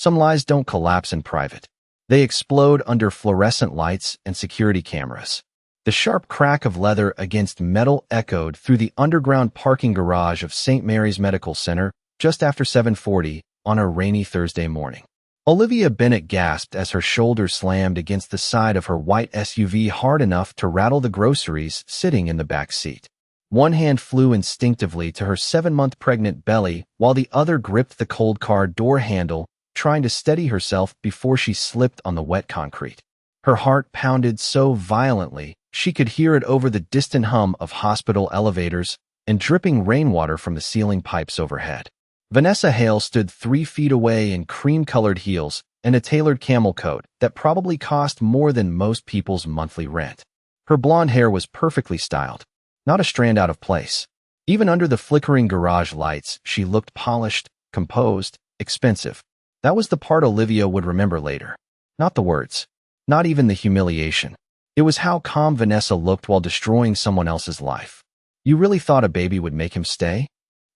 Some lies don't collapse in private. They explode under fluorescent lights and security cameras. The sharp crack of leather against metal echoed through the underground parking garage of St. Mary's Medical Center just after 7:40 on a rainy Thursday morning. Olivia Bennett gasped as her shoulder slammed against the side of her white SUV hard enough to rattle the groceries sitting in the back seat. One hand flew instinctively to her 7-month pregnant belly while the other gripped the cold car door handle, trying to steady herself before she slipped on the wet concrete. Her heart pounded so violently she could hear it over the distant hum of hospital elevators and dripping rainwater from the ceiling pipes overhead. Vanessa Hale stood 3 feet away in cream-colored heels and a tailored camel coat that probably cost more than most people's monthly rent. Her blonde hair was perfectly styled, not a strand out of place. Even under the flickering garage lights, she looked polished, composed, expensive. That was the part Olivia would remember later. Not the words. Not even the humiliation. It was how calm Vanessa looked while destroying someone else's life. "You really thought a baby would make him stay?"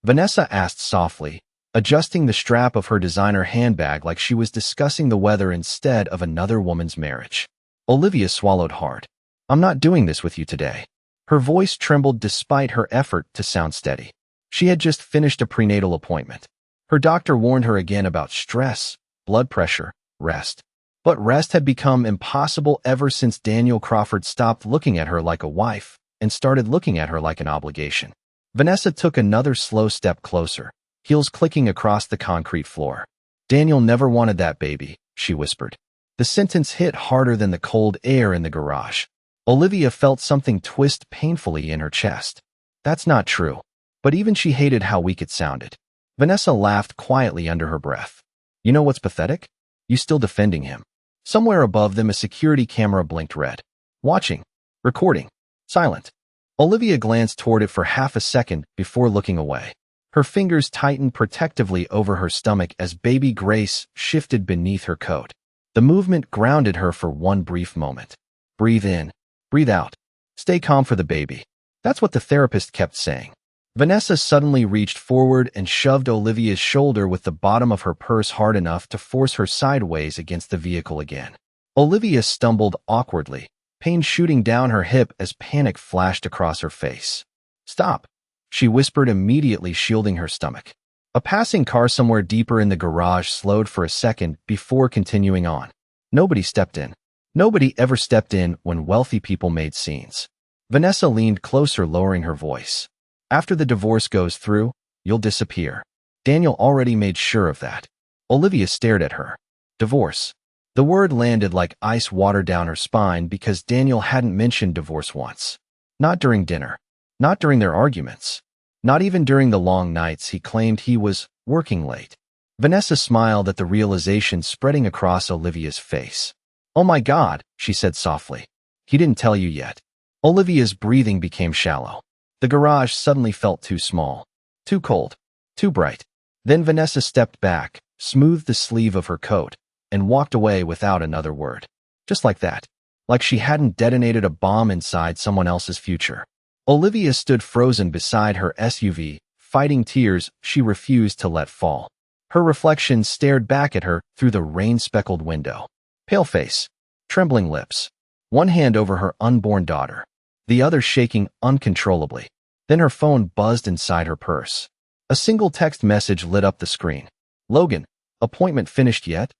Vanessa asked softly, adjusting the strap of her designer handbag like she was discussing the weather instead of another woman's marriage. Olivia swallowed hard. "I'm not doing this with you today." Her voice trembled despite her effort to sound steady. She had just finished a prenatal appointment. Her doctor warned her again about stress, blood pressure, rest. But rest had become impossible ever since Daniel Crawford stopped looking at her like a wife and started looking at her like an obligation. Vanessa took another slow step closer, heels clicking across the concrete floor. "Daniel never wanted that baby," she whispered. The sentence hit harder than the cold air in the garage. Olivia felt something twist painfully in her chest. That's not true. But even she hated how weak it sounded. Vanessa laughed quietly under her breath. "You know what's pathetic? You still defending him." Somewhere above them a security camera blinked red. Watching. Recording. Silent. Olivia glanced toward it for half a second before looking away. Her fingers tightened protectively over her stomach as baby Grace shifted beneath her coat. The movement grounded her for one brief moment. Breathe in. Breathe out. Stay calm for the baby. That's what the therapist kept saying. Vanessa suddenly reached forward and shoved Olivia's shoulder with the bottom of her purse hard enough to force her sideways against the vehicle again. Olivia stumbled awkwardly, pain shooting down her hip as panic flashed across her face. "Stop," she whispered, immediately shielding her stomach. A passing car somewhere deeper in the garage slowed for a second before continuing on. Nobody stepped in. Nobody ever stepped in when wealthy people made scenes. Vanessa leaned closer, lowering her voice. "After the divorce goes through, you'll disappear. Daniel already made sure of that." Olivia stared at her. Divorce. The word landed like ice water down her spine because Daniel hadn't mentioned divorce once. Not during dinner. Not during their arguments. Not even during the long nights he claimed he was working late. Vanessa smiled at the realization spreading across Olivia's face. "Oh my God," she said softly. "He didn't tell you yet." Olivia's breathing became shallow. The garage suddenly felt too small, too cold, too bright. Then Vanessa stepped back, smoothed the sleeve of her coat, and walked away without another word. Just like that. Like she hadn't detonated a bomb inside someone else's future. Olivia stood frozen beside her SUV, fighting tears she refused to let fall. Her reflection stared back at her through the rain-speckled window. Pale face, trembling lips, one hand over her unborn daughter, the other shaking uncontrollably. Then her phone buzzed inside her purse. A single text message lit up the screen. "Logan, appointment finished yet?"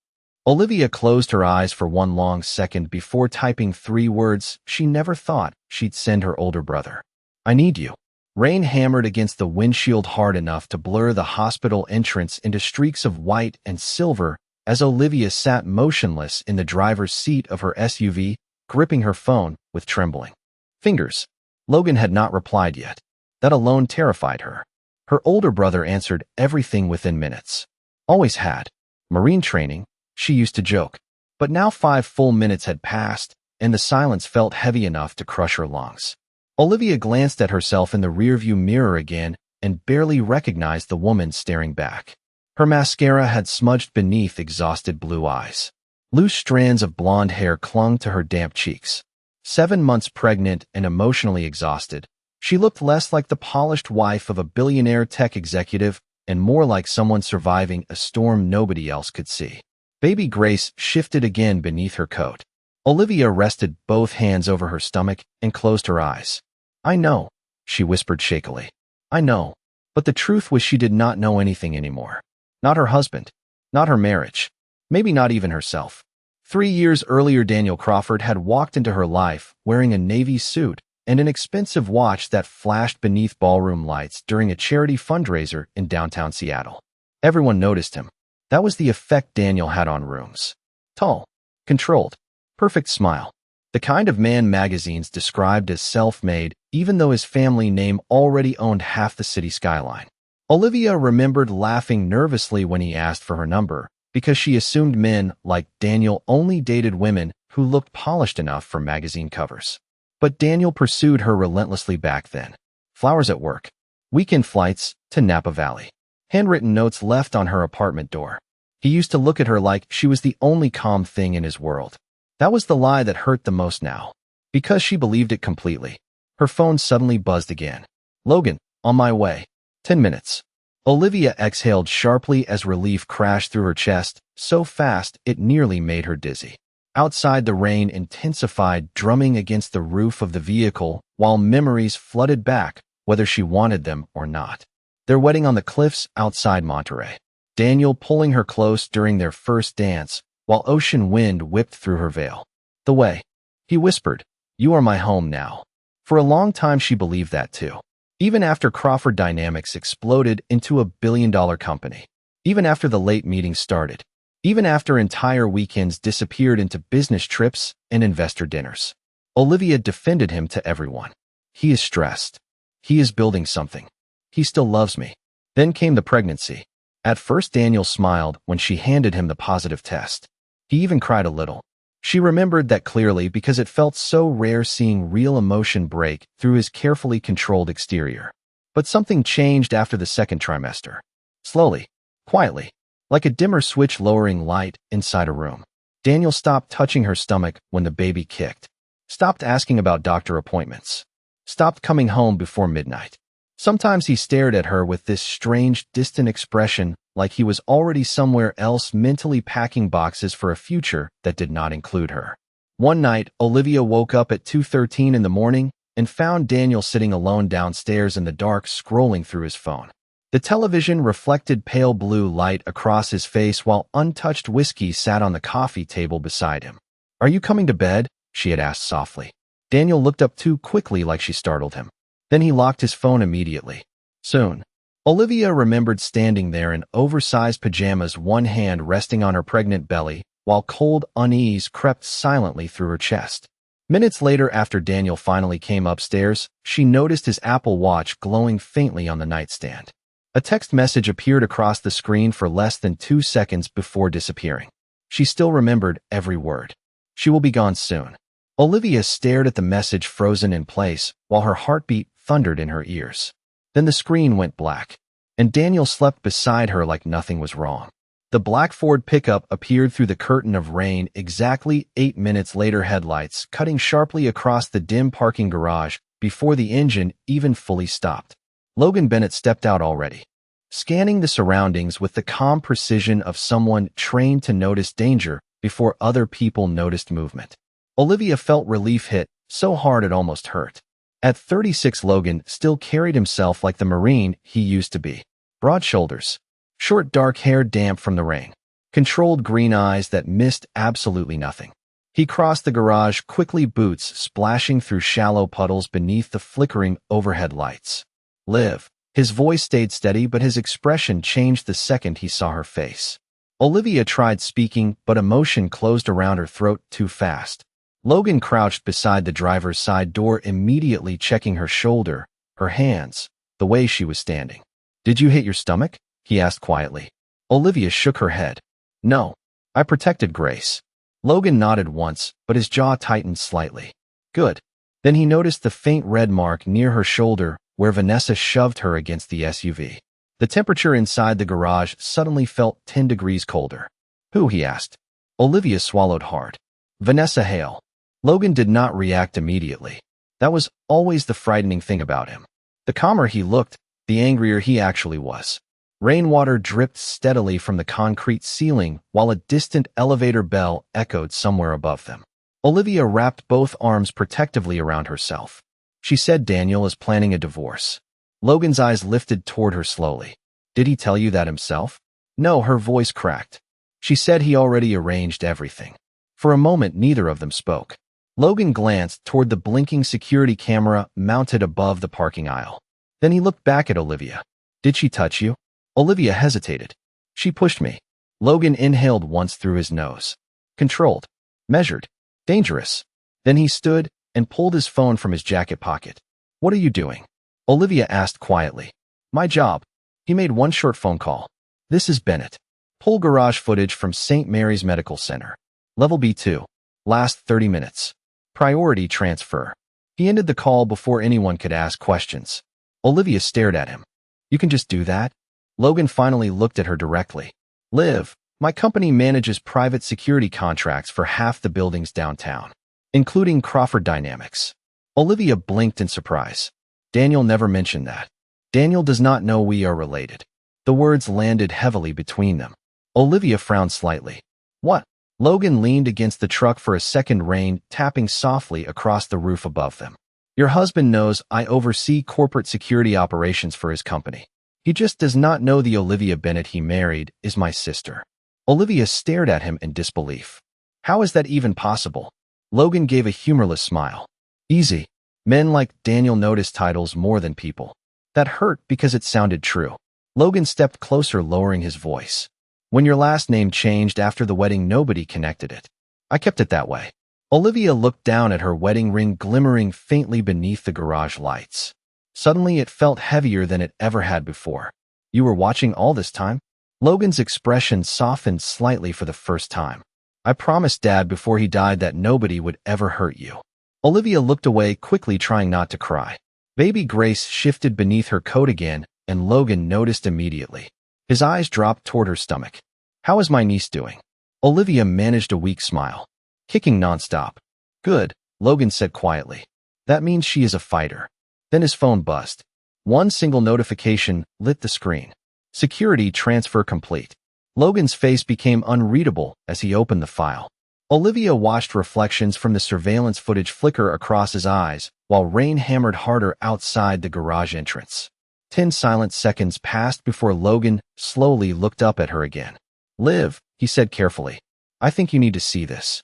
Olivia closed her eyes for one long second before typing 3 words she never thought she'd send her older brother. "I need you." Rain hammered against the windshield hard enough to blur the hospital entrance into streaks of white and silver as Olivia sat motionless in the driver's seat of her SUV, gripping her phone with trembling fingers. Logan had not replied yet. That alone terrified her. Her older brother answered everything within minutes. Always had. Marine training, she used to joke. But now 5 full minutes had passed, and the silence felt heavy enough to crush her lungs. Olivia glanced at herself in the rearview mirror again and barely recognized the woman staring back. Her mascara had smudged beneath exhausted blue eyes. Loose strands of blonde hair clung to her damp cheeks. 7 months pregnant and emotionally exhausted, she looked less like the polished wife of a billionaire tech executive and more like someone surviving a storm nobody else could see. Baby Grace shifted again beneath her coat. Olivia rested both hands over her stomach and closed her eyes. I know, she whispered shakily. I know. But the truth was she did not know anything anymore. Not her husband. Not her marriage. Maybe not even herself. 3 years earlier, Daniel Crawford had walked into her life wearing a navy suit and an expensive watch that flashed beneath ballroom lights during a charity fundraiser in downtown Seattle. Everyone noticed him. That was the effect Daniel had on rooms. Tall, controlled, perfect smile. The kind of man magazines described as self-made, even though his family name already owned half the city skyline. Olivia remembered laughing nervously when he asked for her number, because she assumed men like Daniel only dated women who looked polished enough for magazine covers. But Daniel pursued her relentlessly back then. Flowers at work, weekend flights to Napa Valley, handwritten notes left on her apartment door. He used to look at her like she was the only calm thing in his world. That was the lie that hurt the most now. Because she believed it completely. Her phone suddenly buzzed again. Logan, on my way. 10 minutes. Olivia exhaled sharply as relief crashed through her chest, so fast it nearly made her dizzy. Outside, the rain intensified, drumming against the roof of the vehicle, while memories flooded back, whether she wanted them or not. Their wedding on the cliffs outside Monterey. Daniel pulling her close during their first dance, while ocean wind whipped through her veil. The way. He whispered, "You are my home now." For a long time she believed that too. Even after Crawford Dynamics exploded into a billion-dollar company. Even after the late meetings started. Even after entire weekends disappeared into business trips and investor dinners. Olivia defended him to everyone. He is stressed. He is building something. He still loves me. Then came the pregnancy. At first Daniel smiled when she handed him the positive test. He even cried a little. She remembered that clearly because it felt so rare seeing real emotion break through his carefully controlled exterior. But something changed after the second trimester. Slowly, quietly, like a dimmer switch lowering light inside a room. Daniel stopped touching her stomach when the baby kicked. Stopped asking about doctor appointments. Stopped coming home before midnight. Sometimes he stared at her with this strange, distant expression, like he was already somewhere else mentally packing boxes for a future that did not include her. One night, Olivia woke up at 2:13 in the morning and found Daniel sitting alone downstairs in the dark scrolling through his phone. The television reflected pale blue light across his face while untouched whiskey sat on the coffee table beside him. "Are you coming to bed?" she had asked softly. Daniel looked up too quickly like she startled him. Then he locked his phone immediately. Soon. Olivia remembered standing there in oversized pajamas, one hand resting on her pregnant belly, while cold unease crept silently through her chest. Minutes later, after Daniel finally came upstairs, she noticed his Apple Watch glowing faintly on the nightstand. A text message appeared across the screen for less than 2 seconds before disappearing. She still remembered every word. She will be gone soon. Olivia stared at the message frozen in place, while her heartbeat thundered in her ears. Then the screen went black, and Daniel slept beside her like nothing was wrong. The black Ford pickup appeared through the curtain of rain exactly 8 minutes later, headlights cutting sharply across the dim parking garage before the engine even fully stopped. Logan Bennett stepped out already, scanning the surroundings with the calm precision of someone trained to notice danger before other people noticed movement. Olivia felt relief hit so hard it almost hurt. At 36, Logan still carried himself like the Marine he used to be. Broad shoulders, short dark hair damp from the rain, controlled green eyes that missed absolutely nothing. He crossed the garage quickly, boots splashing through shallow puddles beneath the flickering overhead lights. "Liv." His voice stayed steady, but his expression changed the second he saw her face. Olivia tried speaking, but emotion closed around her throat too fast. Logan crouched beside the driver's side door, immediately checking her shoulder, her hands, the way she was standing. "Did you hit your stomach?" he asked quietly. Olivia shook her head. "No, I protected Grace." Logan nodded once, but his jaw tightened slightly. "Good." Then he noticed the faint red mark near her shoulder where Vanessa shoved her against the SUV. The temperature inside the garage suddenly felt 10 degrees colder. "Who?" he asked. Olivia swallowed hard. "Vanessa Hale." Logan did not react immediately. That was always the frightening thing about him. The calmer he looked, the angrier he actually was. Rainwater dripped steadily from the concrete ceiling while a distant elevator bell echoed somewhere above them. Olivia wrapped both arms protectively around herself. She said Daniel is planning a divorce. Logan's eyes lifted toward her slowly. Did he tell you that himself? No, her voice cracked. She said he already arranged everything. For a moment, neither of them spoke. Logan glanced toward the blinking security camera mounted above the parking aisle. Then he looked back at Olivia. Did she touch you? Olivia hesitated. She pushed me. Logan inhaled once through his nose. Controlled. Measured. Dangerous. Then he stood and pulled his phone from his jacket pocket. What are you doing? Olivia asked quietly. My job. He made one short phone call. This is Bennett. Pull garage footage from St. Mary's Medical Center. Level B2. Last 30 minutes. Priority transfer. He ended the call before anyone could ask questions. Olivia stared at him. You can just do that? Logan finally looked at her directly. Liv, my company manages private security contracts for half the buildings downtown, including Crawford Dynamics. Olivia blinked in surprise. Daniel never mentioned that. Daniel does not know we are related. The words landed heavily between them. Olivia frowned slightly. What? Logan leaned against the truck for a second, rain tapping softly across the roof above them. Your husband knows I oversee corporate security operations for his company. He just does not know the Olivia Bennett he married is my sister. Olivia stared at him in disbelief. How is that even possible? Logan gave a humorless smile. Easy. Men like Daniel notice titles more than people. That hurt because it sounded true. Logan stepped closer, lowering his voice. When your last name changed after the wedding, nobody connected it. I kept it that way. Olivia looked down at her wedding ring glimmering faintly beneath the garage lights. Suddenly it felt heavier than it ever had before. You were watching all this time? Logan's expression softened slightly for the first time. I promised Dad before he died that nobody would ever hurt you. Olivia looked away quickly, trying not to cry. Baby Grace shifted beneath her coat again, and Logan noticed immediately. His eyes dropped toward her stomach. How is my niece doing? Olivia managed a weak smile. Kicking nonstop. Good, Logan said quietly. That means she is a fighter. Then his phone buzzed. One single notification lit the screen. Security transfer complete. Logan's face became unreadable as he opened the file. Olivia watched reflections from the surveillance footage flicker across his eyes while rain hammered harder outside the garage entrance. 10 silent seconds passed before Logan slowly looked up at her again. Liv, he said carefully. I think you need to see this.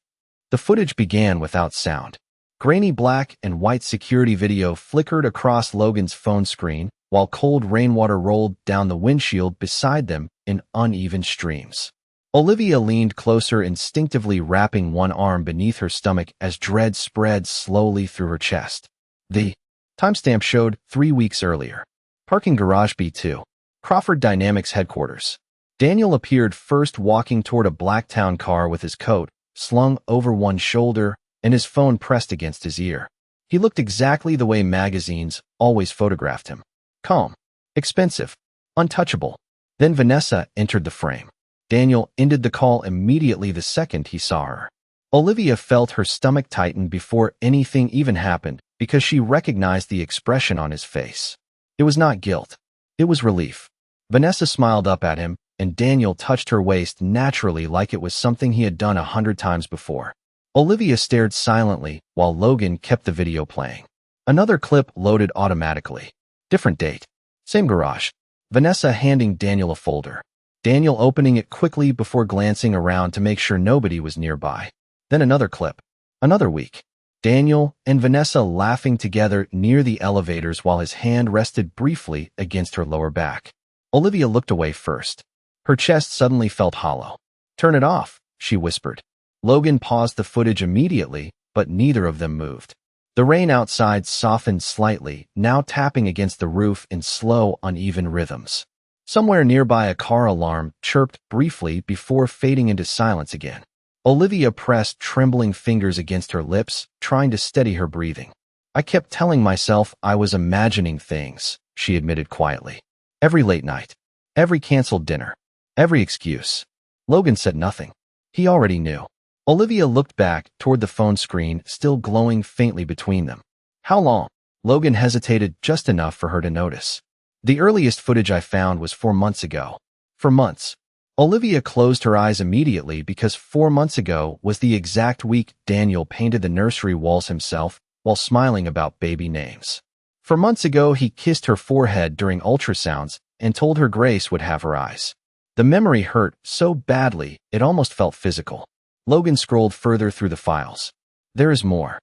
The footage began without sound. Grainy black and white security video flickered across Logan's phone screen while cold rainwater rolled down the windshield beside them in uneven streams. Olivia leaned closer, instinctively wrapping one arm beneath her stomach as dread spread slowly through her chest. The timestamp showed 3 weeks earlier. Parking garage B2. Crawford Dynamics headquarters. Daniel appeared first, walking toward a black town car with his coat slung over one shoulder and his phone pressed against his ear. He looked exactly the way magazines always photographed him. Calm. Expensive. Untouchable. Then Vanessa entered the frame. Daniel ended the call immediately the second he saw her. Olivia felt her stomach tighten before anything even happened because she recognized the expression on his face. It was not guilt. It was relief. Vanessa smiled up at him, and Daniel touched her waist naturally like it was something he had done 100 times before. Olivia stared silently while Logan kept the video playing. Another clip loaded automatically. Different date. Same garage. Vanessa handing Daniel a folder. Daniel opening it quickly before glancing around to make sure nobody was nearby. Then another clip. Another week. Daniel and Vanessa laughing together near the elevators while his hand rested briefly against her lower back. Olivia looked away first. Her chest suddenly felt hollow. Turn it off, she whispered. Logan paused the footage immediately, but neither of them moved. The rain outside softened slightly, now tapping against the roof in slow, uneven rhythms. Somewhere nearby, a car alarm chirped briefly before fading into silence again. Olivia pressed trembling fingers against her lips, trying to steady her breathing. I kept telling myself I was imagining things, she admitted quietly. Every late night. Every canceled dinner. Every excuse. Logan said nothing. He already knew. Olivia looked back toward the phone screen, still glowing faintly between them. How long? Logan hesitated just enough for her to notice. The earliest footage I found was 4 months ago. For months. Olivia closed her eyes immediately because 4 months ago was the exact week Daniel painted the nursery walls himself while smiling about baby names. For months ago, he kissed her forehead during ultrasounds and told her Grace would have her eyes. The memory hurt so badly it almost felt physical. Logan scrolled further through the files. There is more.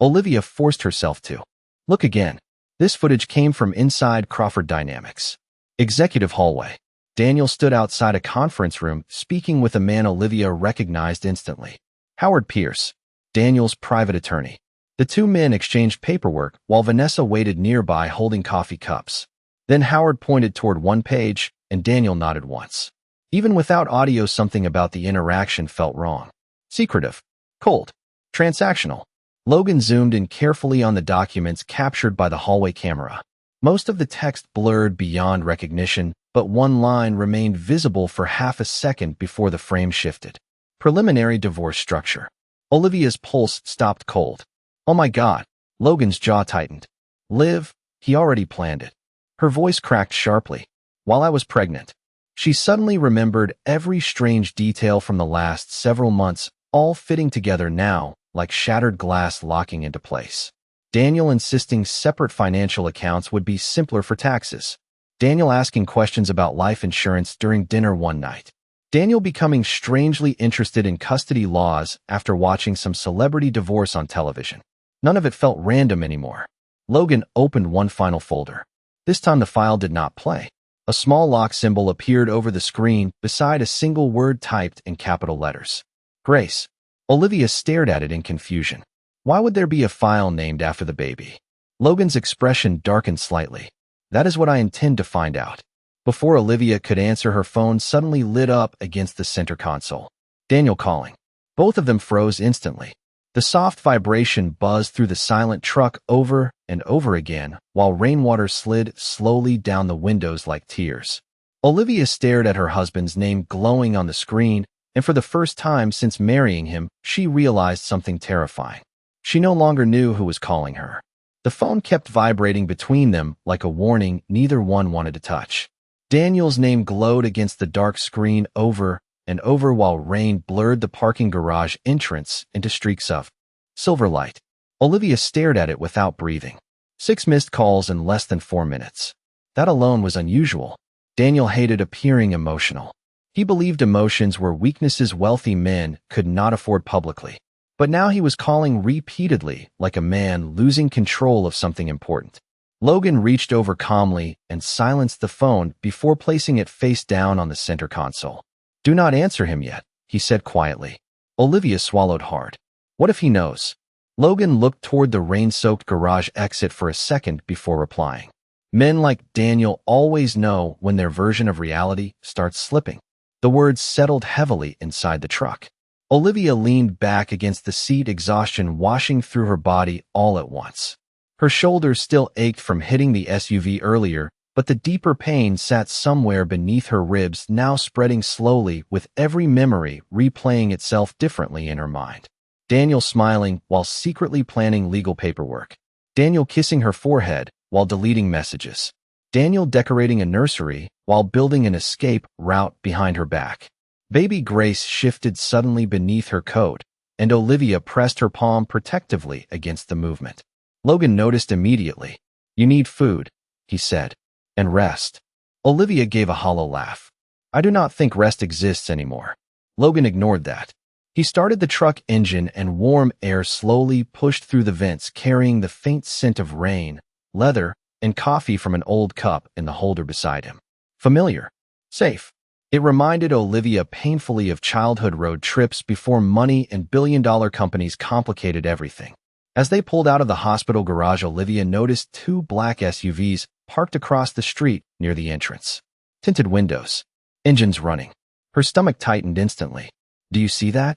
Olivia forced herself to look again. This footage came from inside Crawford Dynamics. Executive hallway. Daniel stood outside a conference room speaking with a man Olivia recognized instantly. Howard Pierce, Daniel's private attorney. The two men exchanged paperwork while Vanessa waited nearby holding coffee cups. Then Howard pointed toward one page, and Daniel nodded once. Even without audio, something about the interaction felt wrong. Secretive. Cold. Transactional. Logan zoomed in carefully on the documents captured by the hallway camera. Most of the text blurred beyond recognition, but one line remained visible for half a second before the frame shifted. Preliminary divorce structure. Olivia's pulse stopped cold. Oh my God. Logan's jaw tightened. Liv, he already planned it. Her voice cracked sharply. While I was pregnant. She suddenly remembered every strange detail from the last several months, all fitting together now, like shattered glass locking into place. Daniel insisting separate financial accounts would be simpler for taxes. Daniel asking questions about life insurance during dinner one night. Daniel becoming strangely interested in custody laws after watching some celebrity divorce on television. None of it felt random anymore. Logan opened one final folder. This time the file did not play. A small lock symbol appeared over the screen beside a single word typed in capital letters. Grace. Olivia stared at it in confusion. Why would there be a file named after the baby? Logan's expression darkened slightly. That is what I intend to find out. Before Olivia could answer, her phone suddenly lit up against the center console. Daniel calling. Both of them froze instantly. The soft vibration buzzed through the silent truck over and over again, while rainwater slid slowly down the windows like tears. Olivia stared at her husband's name glowing on the screen, and for the first time since marrying him, she realized something terrifying. She no longer knew who was calling her. The phone kept vibrating between them like a warning neither one wanted to touch. Daniel's name glowed against the dark screen over and over while rain blurred the parking garage entrance into streaks of silver light. Olivia stared at it without breathing. 6 missed calls in less than 4 minutes. That alone was unusual. Daniel hated appearing emotional. He believed emotions were weaknesses wealthy men could not afford publicly. But now he was calling repeatedly like a man losing control of something important. Logan reached over calmly and silenced the phone before placing it face down on the center console. Do not answer him yet, he said quietly. Olivia swallowed hard. What if he knows? Logan looked toward the rain-soaked garage exit for a second before replying. Men like Daniel always know when their version of reality starts slipping. The words settled heavily inside the truck. Olivia leaned back against the seat, exhaustion washing through her body all at once. Her shoulders still ached from hitting the SUV earlier, but the deeper pain sat somewhere beneath her ribs, now spreading slowly with every memory replaying itself differently in her mind. Daniel smiling while secretly planning legal paperwork. Daniel kissing her forehead while deleting messages. Daniel decorating a nursery while building an escape route behind her back. Baby Grace shifted suddenly beneath her coat, and Olivia pressed her palm protectively against the movement. Logan noticed immediately. You need food, he said. And rest. Olivia gave a hollow laugh. I do not think rest exists anymore. Logan ignored that. He started the truck engine and warm air slowly pushed through the vents, carrying the faint scent of rain, leather, and coffee from an old cup in the holder beside him. Familiar. Safe. It reminded Olivia painfully of childhood road trips before money and billion-dollar companies complicated everything. As they pulled out of the hospital garage, Olivia noticed 2 black SUVs parked across the street near the entrance. Tinted windows. Engines running. Her stomach tightened instantly. Do you see that?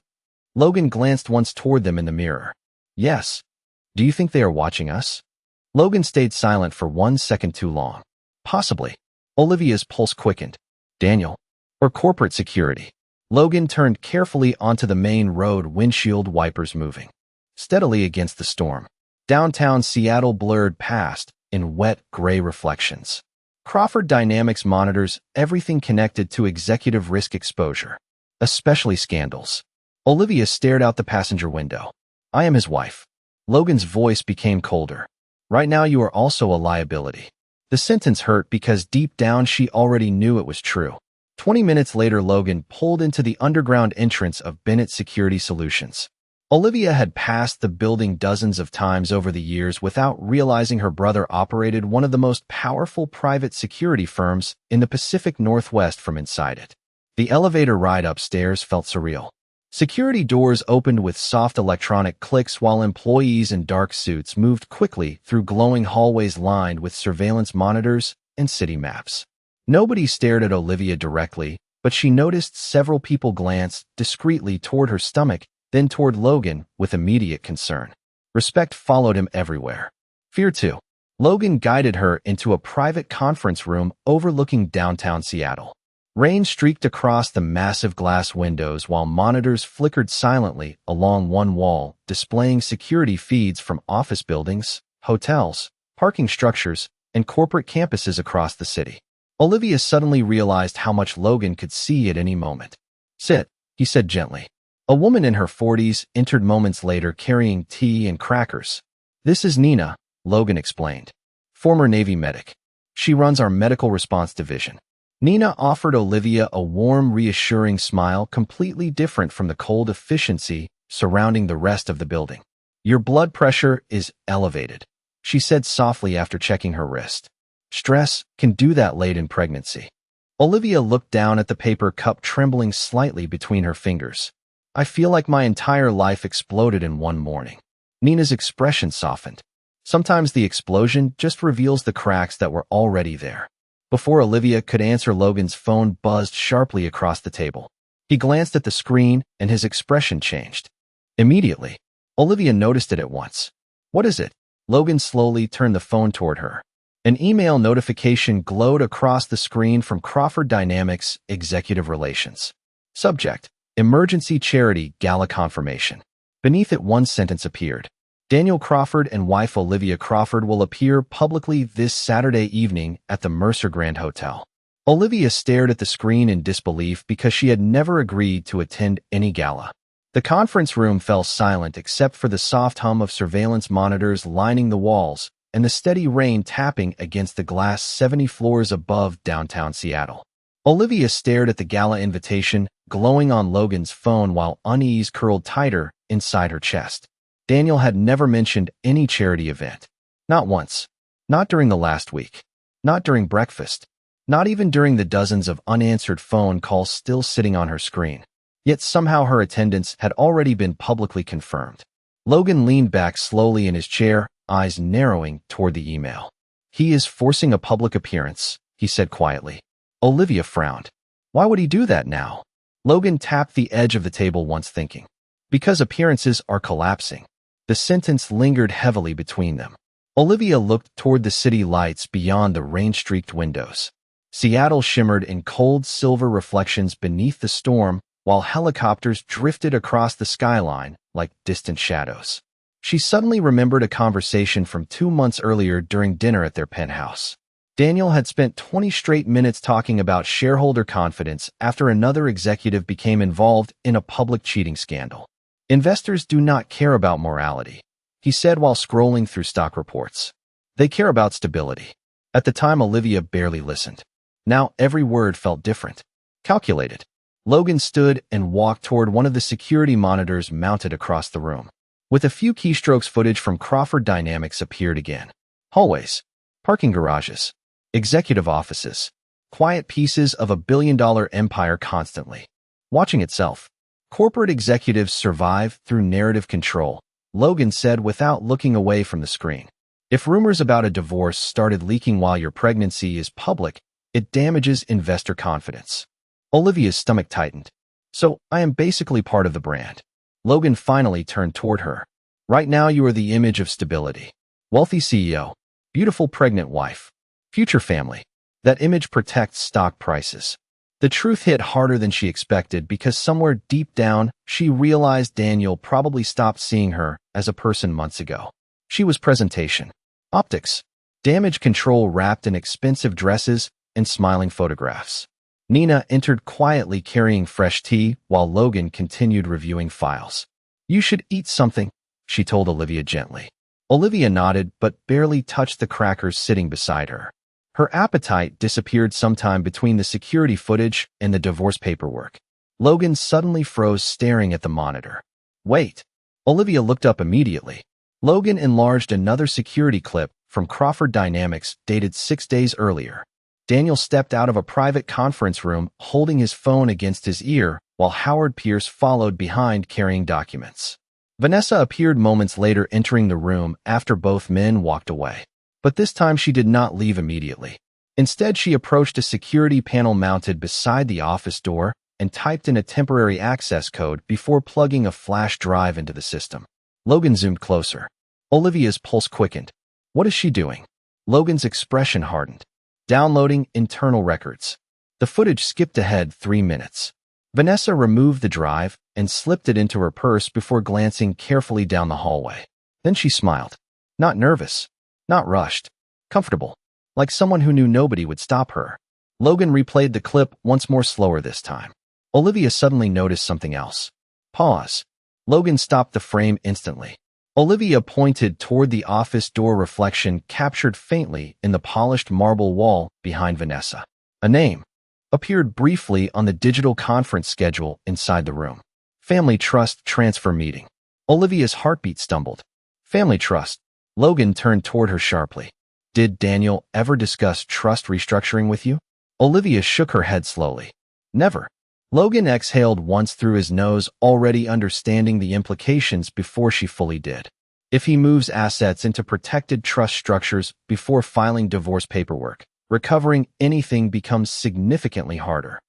Logan glanced once toward them in the mirror. Yes. Do you think they are watching us? Logan stayed silent for 1 second too long. Possibly. Olivia's pulse quickened. Daniel. Or corporate security. Logan turned carefully onto the main road, windshield wipers moving steadily against the storm. Downtown Seattle blurred past in wet gray reflections. Crawford Dynamics monitors everything connected to executive risk exposure, especially scandals. Olivia stared out the passenger window. I am his wife. Logan's voice became colder. Right now you are also a liability. The sentence hurt because deep down she already knew it was true. 20 minutes later, Logan pulled into the underground entrance of Bennett Security Solutions. Olivia had passed the building dozens of times over the years without realizing her brother operated one of the most powerful private security firms in the Pacific Northwest from inside it. The elevator ride upstairs felt surreal. Security doors opened with soft electronic clicks while employees in dark suits moved quickly through glowing hallways lined with surveillance monitors and city maps. Nobody stared at Olivia directly, but she noticed several people glance discreetly toward her stomach, then toward Logan with immediate concern. Respect followed him everywhere. Fear too. Logan guided her into a private conference room overlooking downtown Seattle. Rain streaked across the massive glass windows while monitors flickered silently along one wall, displaying security feeds from office buildings, hotels, parking structures, and corporate campuses across the city. Olivia suddenly realized how much Logan could see at any moment. Sit, he said gently. A woman in her 40s entered moments later carrying tea and crackers. This is Nina, Logan explained. Former Navy medic. She runs our medical response division. Nina offered Olivia a warm, reassuring smile completely different from the cold efficiency surrounding the rest of the building. Your blood pressure is elevated, she said softly after checking her wrist. Stress can do that late in pregnancy. Olivia looked down at the paper cup, trembling slightly between her fingers. I feel like my entire life exploded in one morning. Nina's expression softened. Sometimes the explosion just reveals the cracks that were already there. Before Olivia could answer, Logan's phone buzzed sharply across the table. He glanced at the screen and his expression changed. Immediately, Olivia noticed it at once. What is it? Logan slowly turned the phone toward her. An email notification glowed across the screen from Crawford Dynamics Executive Relations. Subject: Emergency Charity Gala Confirmation. Beneath it, one sentence appeared. Daniel Crawford and wife Olivia Crawford will appear publicly this Saturday evening at the Mercer Grand Hotel. Olivia stared at the screen in disbelief because she had never agreed to attend any gala. The conference room fell silent except for the soft hum of surveillance monitors lining the walls and the steady rain tapping against the glass 70 floors above downtown Seattle. Olivia stared at the gala invitation glowing on Logan's phone while unease curled tighter inside her chest. Daniel had never mentioned any charity event. Not once. Not during the last week. Not during breakfast. Not even during the dozens of unanswered phone calls still sitting on her screen. Yet somehow her attendance had already been publicly confirmed. Logan leaned back slowly in his chair, eyes narrowing toward the email. He is forcing a public appearance, he said quietly. Olivia frowned. Why would he do that now? Logan tapped the edge of the table once, thinking. Because appearances are collapsing. The sentence lingered heavily between them. Olivia looked toward the city lights beyond the rain-streaked windows. Seattle shimmered in cold silver reflections beneath the storm, while helicopters drifted across the skyline like distant shadows. She suddenly remembered a conversation from 2 months earlier during dinner at their penthouse. Daniel had spent 20 straight minutes talking about shareholder confidence after another executive became involved in a public cheating scandal. Investors do not care about morality, he said while scrolling through stock reports. They care about stability. At the time, Olivia barely listened. Now every word felt different. Calculated. Logan stood and walked toward one of the security monitors mounted across the room. With a few keystrokes, footage from Crawford Dynamics appeared again. Hallways. Parking garages. Executive offices. Quiet pieces of a billion-dollar empire constantly watching itself. Corporate executives survive through narrative control, Logan said without looking away from the screen. If rumors about a divorce started leaking while your pregnancy is public, it damages investor confidence. Olivia's stomach tightened. So, I am basically part of the brand. Logan finally turned toward her. Right now you are the image of stability. Wealthy CEO. Beautiful pregnant wife. Future family. That image protects stock prices. The truth hit harder than she expected because somewhere deep down, she realized Daniel probably stopped seeing her as a person months ago. She was presentation. Optics. damage control wrapped in expensive dresses and smiling photographs. Nina entered quietly carrying fresh tea while Logan continued reviewing files. "You should eat something," she told Olivia gently. Olivia nodded but barely touched the crackers sitting beside her. Her appetite disappeared sometime between the security footage and the divorce paperwork. Logan suddenly froze, staring at the monitor. "Wait." Olivia looked up immediately. Logan enlarged another security clip from Crawford Dynamics dated 6 days earlier. Daniel stepped out of a private conference room holding his phone against his ear while Howard Pierce followed behind carrying documents. Vanessa appeared moments later, entering the room after both men walked away. But this time she did not leave immediately. Instead, she approached a security panel mounted beside the office door and typed in a temporary access code before plugging a flash drive into the system. Logan zoomed closer. Olivia's pulse quickened. "What is she doing?" Logan's expression hardened. "Downloading internal records." The footage skipped ahead 3 minutes. Vanessa removed the drive and slipped it into her purse before glancing carefully down the hallway. Then she smiled. Not nervous, not rushed, comfortable, like someone who knew nobody would stop her. Logan replayed the clip once more, slower this time. Olivia suddenly noticed something else. Pause. Logan stopped the frame instantly. Olivia pointed toward the office door reflection captured faintly in the polished marble wall behind Vanessa. A name appeared briefly on the digital conference schedule inside the room. Family Trust Transfer Meeting. Olivia's heartbeat stumbled. Family Trust. Logan turned toward her sharply. Did Daniel ever discuss trust restructuring with you? Olivia shook her head slowly. Never. Logan exhaled once through his nose, already understanding the implications before she fully did. If he moves assets into protected trust structures before filing divorce paperwork, recovering anything becomes significantly harder.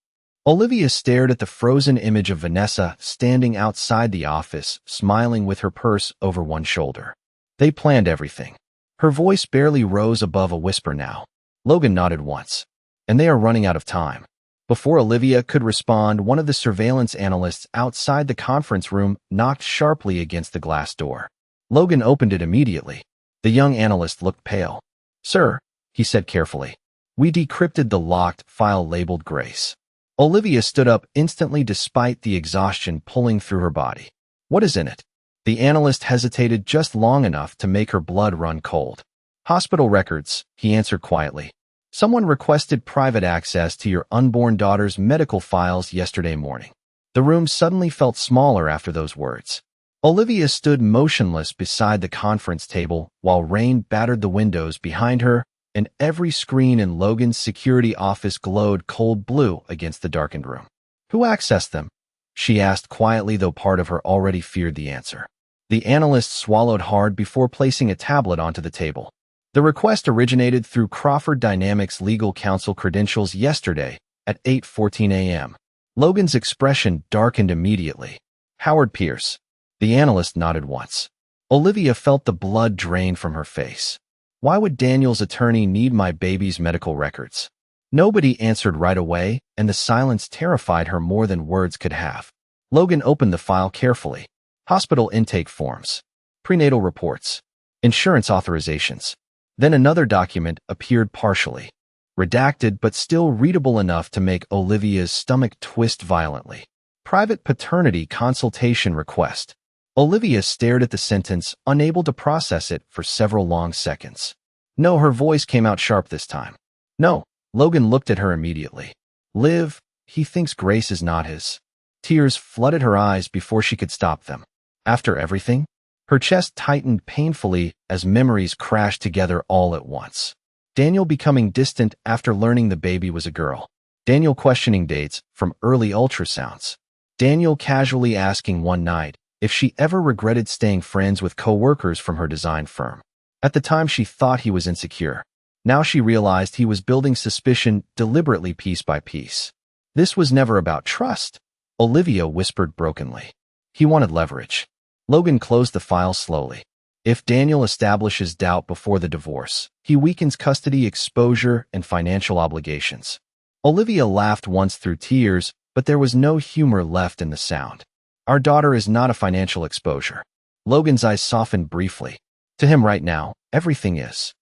Olivia stared at the frozen image of Vanessa standing outside the office, smiling with her purse over one shoulder. They planned everything. Her voice barely rose above a whisper now. Logan nodded once. And they are running out of time. Before Olivia could respond, one of the surveillance analysts outside the conference room knocked sharply against the glass door. Logan opened it immediately. The young analyst looked pale. Sir, he said carefully. We decrypted the locked file labeled Grace. Olivia stood up instantly despite the exhaustion pulling through her body. What is in it? The analyst hesitated just long enough to make her blood run cold. Hospital records, he answered quietly. Someone requested private access to your unborn daughter's medical files yesterday morning. The room suddenly felt smaller after those words. Olivia stood motionless beside the conference table while rain battered the windows behind her, and every screen in Logan's security office glowed cold blue against the darkened room. Who accessed them? She asked quietly, though part of her already feared the answer. The analyst swallowed hard before placing a tablet onto the table. The request originated through Crawford Dynamics legal counsel credentials yesterday at 8:14 a.m. Logan's expression darkened immediately. Howard Pierce. The analyst nodded once. Olivia felt the blood drain from her face. Why would Daniel's attorney need my baby's medical records? Nobody answered right away, and the silence terrified her more than words could have. Logan opened the file carefully. Hospital intake forms, prenatal reports, insurance authorizations. Then another document appeared partially, redacted but still readable enough to make Olivia's stomach twist violently. Private paternity consultation request. Olivia stared at the sentence, unable to process it for several long seconds. No, her voice came out sharp this time. No. Logan looked at her immediately. Liv, he thinks Grace is not his. Tears flooded her eyes before she could stop them. After everything? Her chest tightened painfully as memories crashed together all at once. Daniel becoming distant after learning the baby was a girl. Daniel questioning dates from early ultrasounds. Daniel casually asking one night if she ever regretted staying friends with co-workers from her design firm. At the time she thought he was insecure. Now she realized he was building suspicion deliberately, piece by piece. This was never about trust, Olivia whispered brokenly. He wanted leverage. Logan closed the file slowly. If Daniel establishes doubt before the divorce, he weakens custody, exposure, and financial obligations. Olivia laughed once through tears, but there was no humor left in the sound. Our daughter is not a financial exposure. Logan's eyes softened briefly. To him right now, everything is.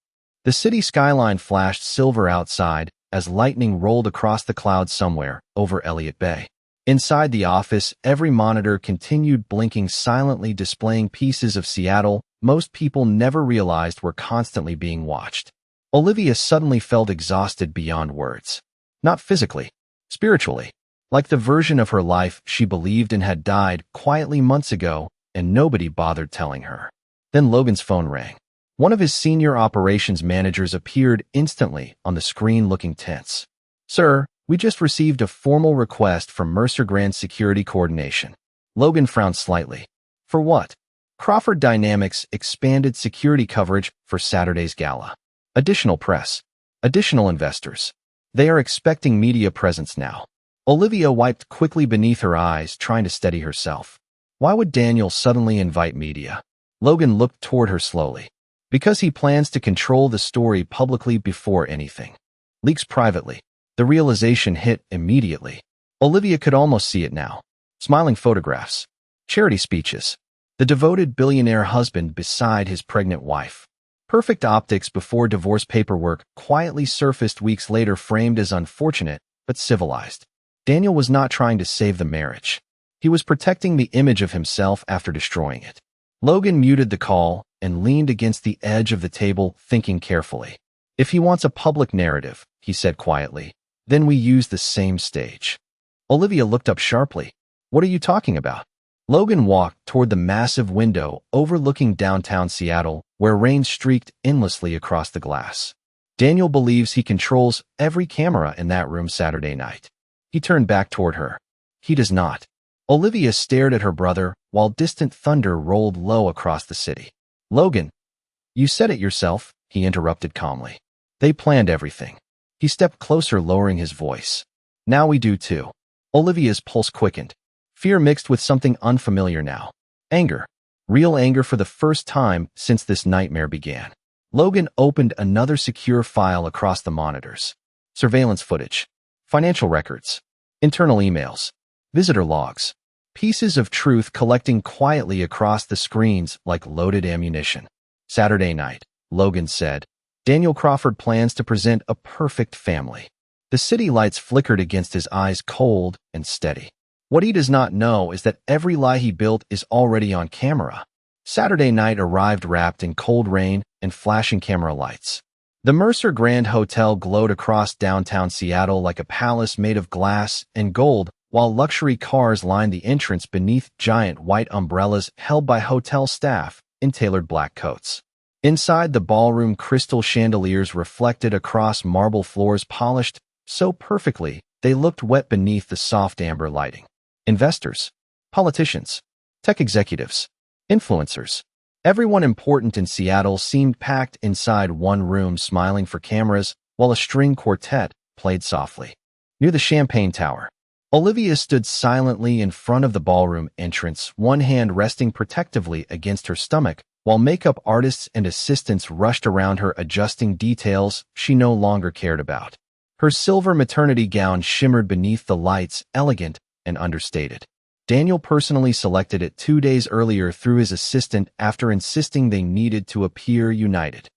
The city skyline flashed silver outside as lightning rolled across the clouds somewhere over Elliott Bay. Inside the office, every monitor continued blinking silently, displaying pieces of Seattle most people never realized were constantly being watched. Olivia suddenly felt exhausted beyond words. Not physically, spiritually. Like the version of her life she believed in had died quietly months ago, and nobody bothered telling her. Then Logan's phone rang. One of his senior operations managers appeared instantly on the screen looking tense. "Sir, we just received a formal request from Mercer Grand Security Coordination." Logan frowned slightly. "For what?" "Crawford Dynamics expanded security coverage for Saturday's gala. Additional press. Additional investors. They are expecting media presence now." Olivia wiped quickly beneath her eyes, trying to steady herself. Why would Daniel suddenly invite media? Logan looked toward her slowly. Because he plans to control the story publicly before anything leaks privately. The realization hit immediately. Olivia could almost see it now. Smiling photographs. Charity speeches. The devoted billionaire husband beside his pregnant wife. Perfect optics before divorce paperwork quietly surfaced weeks later, framed as unfortunate but civilized. Daniel was not trying to save the marriage. He was protecting the image of himself after destroying it. Logan muted the call and leaned against the edge of the table, thinking carefully. "If he wants a public narrative," he said quietly, "then we use the same stage." Olivia looked up sharply. "What are you talking about?" Logan walked toward the massive window overlooking downtown Seattle, where rain streaked endlessly across the glass. "Daniel believes he controls every camera in that room Saturday night." He turned back toward her. "He does not." Olivia stared at her brother while distant thunder rolled low across the city. "Logan, you said it yourself," he interrupted calmly. "They planned everything." He stepped closer, lowering his voice. "Now we do too." Olivia's pulse quickened. Fear mixed with something unfamiliar now. Anger. Real anger for the first time since this nightmare began. Logan opened another secure file across the monitors. Surveillance footage. Financial records. Internal emails. Visitor logs. Pieces of truth collecting quietly across the screens like loaded ammunition. "Saturday night," Logan said. "Daniel Crawford plans to present a perfect family." The city lights flickered against his eyes, cold and steady. What he does not know is that every lie he built is already on camera. Saturday night arrived wrapped in cold rain and flashing camera lights. The Mercer Grand Hotel glowed across downtown Seattle like a palace made of glass and gold, while luxury cars lined the entrance beneath giant white umbrellas held by hotel staff in tailored black coats. Inside the ballroom, crystal chandeliers reflected across marble floors polished so perfectly they looked wet beneath the soft amber lighting. Investors, politicians, tech executives, influencers. Everyone important in Seattle seemed packed inside one room, smiling for cameras while a string quartet played softly. Near the Champagne Tower, Olivia stood silently in front of the ballroom entrance, one hand resting protectively against her stomach, while makeup artists and assistants rushed around her, adjusting details she no longer cared about. Her silver maternity gown shimmered beneath the lights, elegant and understated. Daniel personally selected it 2 days earlier through his assistant after insisting they needed to appear united.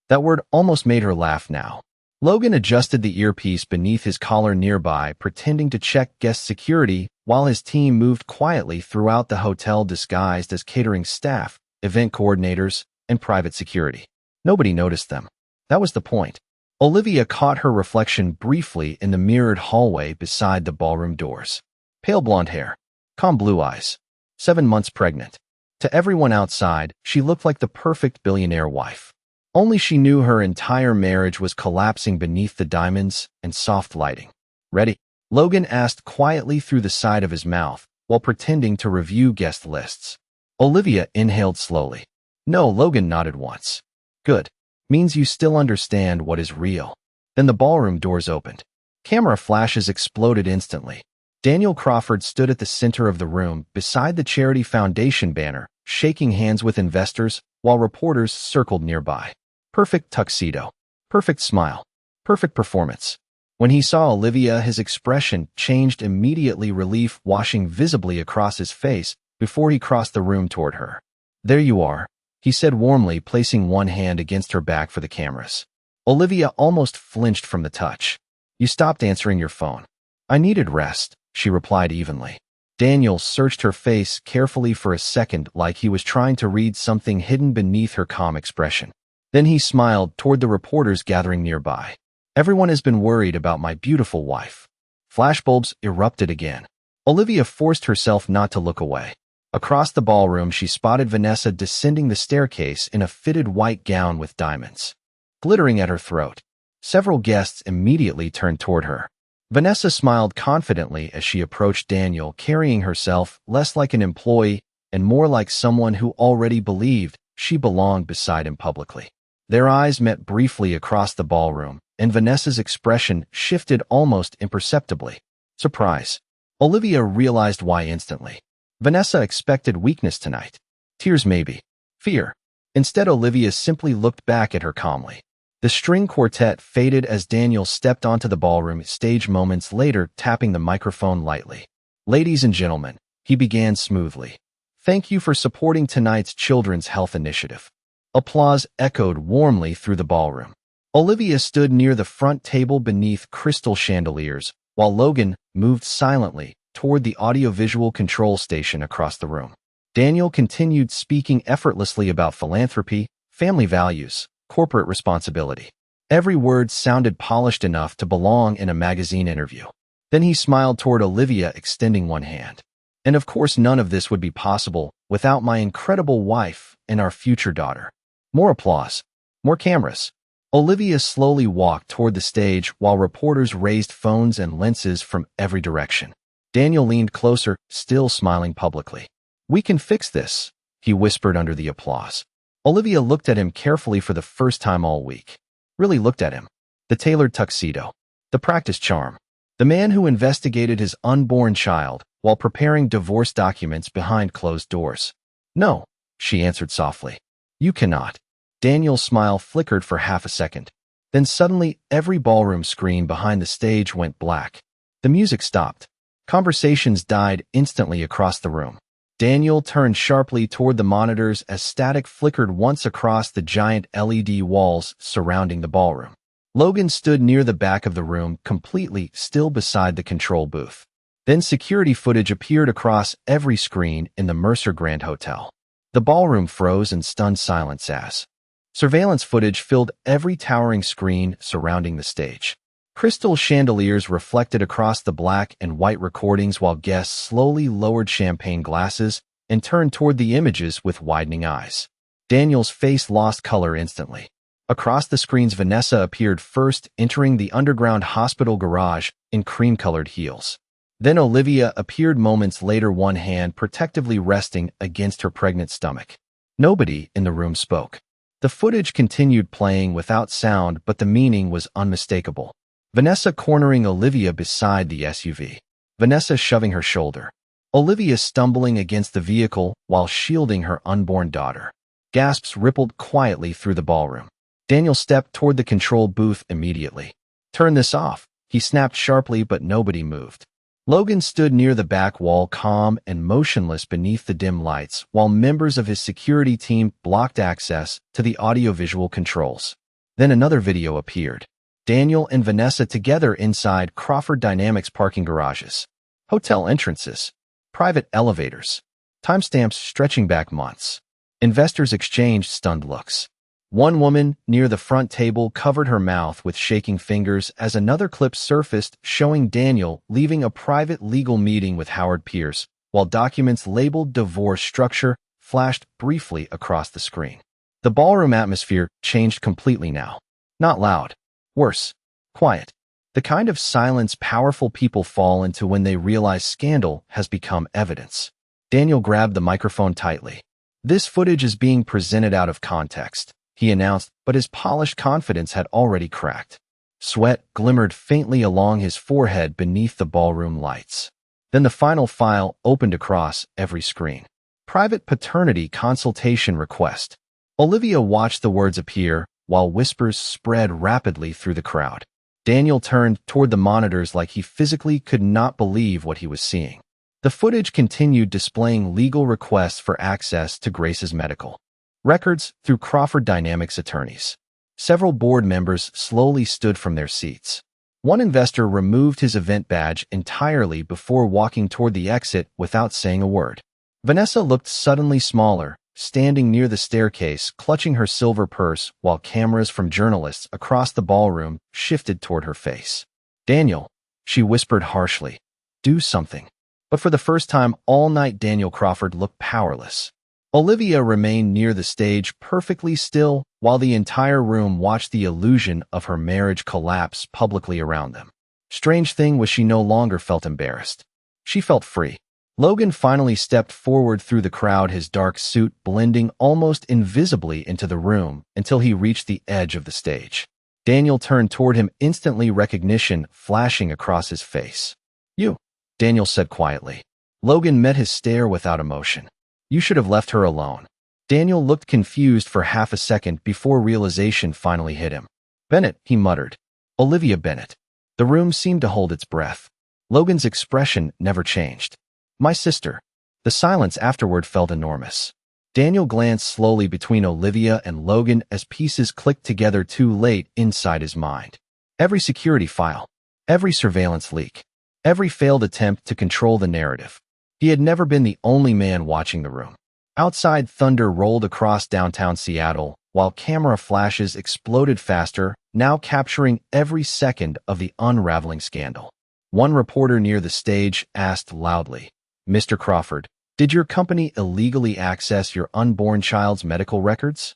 That word almost made her laugh now. Logan adjusted the earpiece beneath his collar nearby, pretending to check guest security while his team moved quietly throughout the hotel disguised as catering staff, event coordinators, and private security. Nobody noticed them. That was the point. Olivia caught her reflection briefly in the mirrored hallway beside the ballroom doors. Pale blonde hair. Calm blue eyes. 7 months pregnant. To everyone outside, she looked like the perfect billionaire wife. Only she knew her entire marriage was collapsing beneath the diamonds and soft lighting. "Ready?" Logan asked quietly through the side of his mouth while pretending to review guest lists. Olivia inhaled slowly. "No," Logan nodded once. "Good. Means you still understand what is real." Then the ballroom doors opened. Camera flashes exploded instantly. Daniel Crawford stood at the center of the room beside the Charity Foundation banner, shaking hands with investors while reporters circled nearby. Perfect tuxedo. Perfect smile. Perfect performance. When he saw Olivia, his expression changed immediately, relief washing visibly across his face before he crossed the room toward her. "There you are," he said warmly, placing one hand against her back for the cameras. Olivia almost flinched from the touch. You stopped answering your phone. I needed rest, she replied evenly. Daniel searched her face carefully for a second like he was trying to read something hidden beneath her calm expression. Then he smiled toward the reporters gathering nearby. Everyone has been worried about my beautiful wife. Flashbulbs erupted again. Olivia forced herself not to look away. Across the ballroom, she spotted Vanessa descending the staircase in a fitted white gown with diamonds glittering at her throat. Several guests immediately turned toward her. Vanessa smiled confidently as she approached Daniel, carrying herself less like an employee and more like someone who already believed she belonged beside him publicly. Their eyes met briefly across the ballroom, and Vanessa's expression shifted almost imperceptibly. Surprise. Olivia realized why instantly. Vanessa expected weakness tonight. Tears maybe. Fear. Instead, Olivia simply looked back at her calmly. The string quartet faded as Daniel stepped onto the ballroom stage moments later, tapping the microphone lightly. Ladies and gentlemen, he began smoothly. Thank you for supporting tonight's children's health initiative. Applause echoed warmly through the ballroom. Olivia stood near the front table beneath crystal chandeliers, while Logan moved silently toward the audiovisual control station across the room. Daniel continued speaking effortlessly about philanthropy, family values, corporate responsibility. Every word sounded polished enough to belong in a magazine interview. Then he smiled toward Olivia, extending one hand. And of course, none of this would be possible without my incredible wife and our future daughter. More applause. More cameras. Olivia slowly walked toward the stage while reporters raised phones and lenses from every direction. Daniel leaned closer, still smiling publicly. We can fix this, he whispered under the applause. Olivia looked at him carefully for the first time all week. Really looked at him. The tailored tuxedo. The practice charm. The man who investigated his unborn child while preparing divorce documents behind closed doors. No, she answered softly. You cannot. Daniel's smile flickered for half a second. Then suddenly, every ballroom screen behind the stage went black. The music stopped. Conversations died instantly across the room. Daniel turned sharply toward the monitors as static flickered once across the giant LED walls surrounding the ballroom. Logan stood near the back of the room, completely still beside the control booth. Then security footage appeared across every screen in the Mercer Grand Hotel. The ballroom froze in stunned silence as surveillance footage filled every towering screen surrounding the stage. Crystal chandeliers reflected across the black and white recordings while guests slowly lowered champagne glasses and turned toward the images with widening eyes. Daniel's face lost color instantly. Across the screens, Vanessa appeared first, entering the underground hospital garage in cream-colored heels. Then Olivia appeared moments later, one hand protectively resting against her pregnant stomach. Nobody in the room spoke. The footage continued playing without sound, but the meaning was unmistakable. Vanessa cornering Olivia beside the SUV. Vanessa shoving her shoulder. Olivia stumbling against the vehicle while shielding her unborn daughter. Gasps rippled quietly through the ballroom. Daniel stepped toward the control booth immediately. Turn this off, he snapped sharply, but nobody moved. Logan stood near the back wall, calm and motionless beneath the dim lights, while members of his security team blocked access to the audiovisual controls. Then another video appeared. Daniel and Vanessa together inside Crawford Dynamics parking garages. Hotel entrances. Private elevators. Timestamps stretching back months. Investors exchanged stunned looks. One woman near the front table covered her mouth with shaking fingers as another clip surfaced showing Daniel leaving a private legal meeting with Howard Pierce, while documents labeled divorce structure flashed briefly across the screen. The ballroom atmosphere changed completely now. Not loud. Worse. Quiet. The kind of silence powerful people fall into when they realize scandal has become evidence. Daniel grabbed the microphone tightly. This footage is being presented out of context, he announced, but his polished confidence had already cracked. Sweat glimmered faintly along his forehead beneath the ballroom lights. Then the final file opened across every screen. Private paternity consultation request. Olivia watched the words appear, while whispers spread rapidly through the crowd. Daniel turned toward the monitors like he physically could not believe what he was seeing. The footage continued displaying legal requests for access to Grace's medical records through Crawford Dynamics attorneys. Several board members slowly stood from their seats. One investor removed his event badge entirely before walking toward the exit without saying a word. Vanessa looked suddenly smaller, standing near the staircase, clutching her silver purse while cameras from journalists across the ballroom shifted toward her face. "Daniel," she whispered harshly, "do something." But for the first time all night, Daniel Crawford looked powerless. Olivia remained near the stage, perfectly still, while the entire room watched the illusion of her marriage collapse publicly around them. Strange thing was, she no longer felt embarrassed. She felt free. Logan finally stepped forward through the crowd, his dark suit blending almost invisibly into the room until he reached the edge of the stage. Daniel turned toward him, instantly recognition flashing across his face. "You," Daniel said quietly. Logan met his stare without emotion. "You should have left her alone." Daniel looked confused for half a second before realization finally hit him. "Bennett," he muttered. "Olivia Bennett." The room seemed to hold its breath. Logan's expression never changed. "My sister." The silence afterward felt enormous. Daniel glanced slowly between Olivia and Logan as pieces clicked together too late inside his mind. Every security file, every surveillance leak, every failed attempt to control the narrative. He had never been the only man watching the room. Outside, thunder rolled across downtown Seattle, while camera flashes exploded faster, now capturing every second of the unraveling scandal. One reporter near the stage asked loudly, "Mr. Crawford, did your company illegally access your unborn child's medical records?"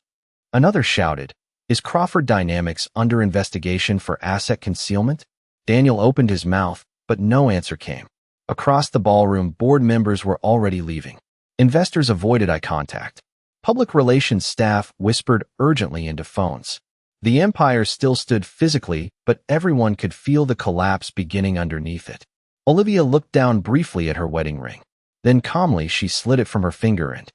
Another shouted, "Is Crawford Dynamics under investigation for asset concealment?" Daniel opened his mouth, but no answer came. Across the ballroom, board members were already leaving. Investors avoided eye contact. Public relations staff whispered urgently into phones. The empire still stood physically, but everyone could feel the collapse beginning underneath it. Olivia looked down briefly at her wedding ring. Then calmly she slid it from her finger and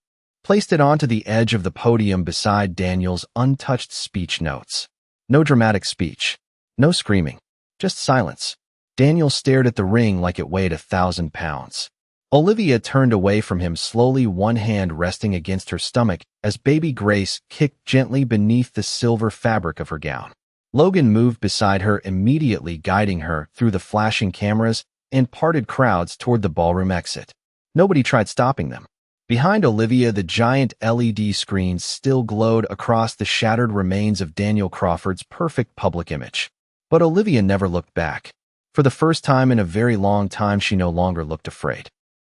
placed it onto the edge of the podium beside Daniel's untouched speech notes. No dramatic speech. No screaming. Just silence. Daniel stared at the ring like it weighed 1,000 pounds. Olivia turned away from him slowly, one hand resting against her stomach as baby Grace kicked gently beneath the silver fabric of her gown. Logan moved beside her, immediately guiding her through the flashing cameras and parted crowds toward the ballroom exit. Nobody tried stopping them. Behind Olivia, the giant LED screens still glowed across the shattered remains of Daniel Crawford's perfect public image. But Olivia never looked back. For the first time in a very long time, she no longer looked afraid.